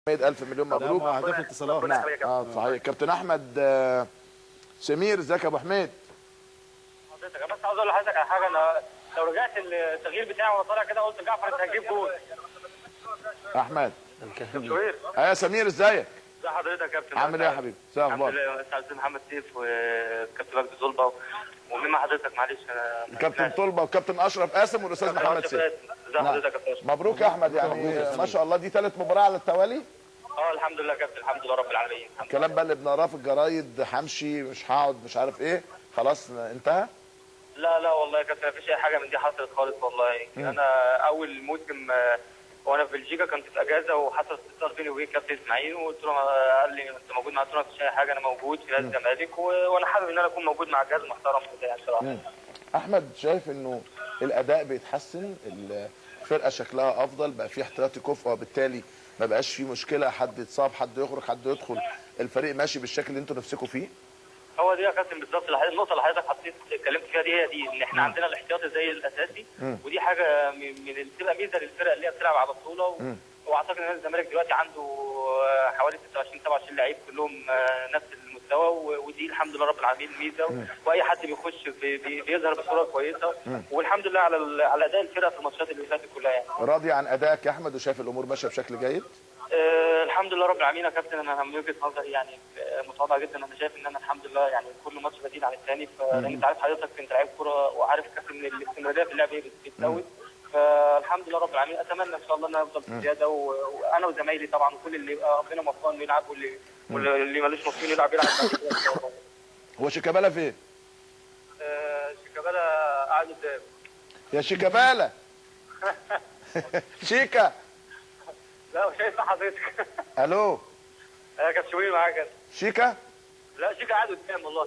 ألف مليون مبروك. اهداف اتصالات. نعم صحيح. كابتن احمد سمير، ازيك يا ابو حميد؟ حضرتك بس عاوز اقول لحضرتك على حاجه. انا لو رجعت التغيير بتاعي وانا طالع كده قلت جعفر انت هتجيب جول. احمد سمير يا سمير ازيك؟ ازي حضرتك يا كابتن؟ عامل ايه يا حبيبي؟ ازي الحمد اخبارك؟ لله. استاذ محمد سيف وكابتن مجدي طلبه ومين مع حضرتك؟ معلش انا كابتن طلبه وكابتن اشرف قاسم والاستاذ محمد سيف. ازي حضرتك يا كابتن؟ مبروك يا احمد، يعني ما شاء الله دي ثالث مباراه على التوالي. الحمد لله يا كابتن، الحمد لله رب العالمين. الكلام بقى اللي بنقراه في الجرايد همشي مش هقعد مش عارف ايه خلاص انتهى؟ لا والله يا كابتن مفيش اي حاجه من دي حصلت خالص والله. انا اول موسم وانا في بلجيكا كنت في اجازه وحصل اتصال بيني وبين كابتن اسماعيل وقلت له، قال لي انت موجود معانا؟ قلت له مفيش اي حاجه، انا موجود في نادي الزمالك وانا حابب ان انا اكون موجود مع جهاز محترم كده بصراحه. احمد شايف انه الاداء بيتحسن، الفرقه شكلها افضل، بقى في احتياطي كفء وبالتالي ما بقاش في مشكله، حد يتصاب حد يخرج حد يدخل، الفريق ماشي بالشكل اللي انتوا نفسكم فيه؟ هو دي يا كابتن بالظبط النقطه اللي حضرتك اتكلمت فيها دي، هي دي ان احنا عندنا الاحتياطي زي الاساسي. ودي حاجه من بتبقى ميزه للفرق اللي هي بتلعب على بطوله. واعتقد ان الزمالك دلوقتي عنده حوالي 26 27 لعيب كلهم نفس المستوى، ودي الحمد لله رب العالمين ميزه. واي حد بيخش بيظهر بصوره كويسه. والحمد لله على اداء الفرقه في الماتشات اللي فاتت كلها يعني. راضي عن ادائك يا احمد وشايف الامور ماشيه بشكل جيد؟ الحمد لله رب العالمين يا كابتن. انا من وجهه نظري يعني متواضع جدا. انا شايف ان انا الحمد لله يعني كل ماتش بديل عن الثاني. لان انت عارف حضرتك انت لعيب كوره وعارف كابتن ان الاستمراريه في اللعب بتزود. فالحمد لله رب العالمين اتمنى ان شاء الله ان انا افضل في زياده وانا وزمايلي طبعا وكل اللي يبقى ربنا موفقنا يلعب واللي مالوش نصيب يلعب بعد كده ان شاء الله. هو شيكابالا فين؟ شيكابالا قاعد قدام. يا شيكابالا شيكا. لا شايف حضرتك. الو كابتن شوقي معاك. شيكا؟ لا شيكا قاعد قدام والله.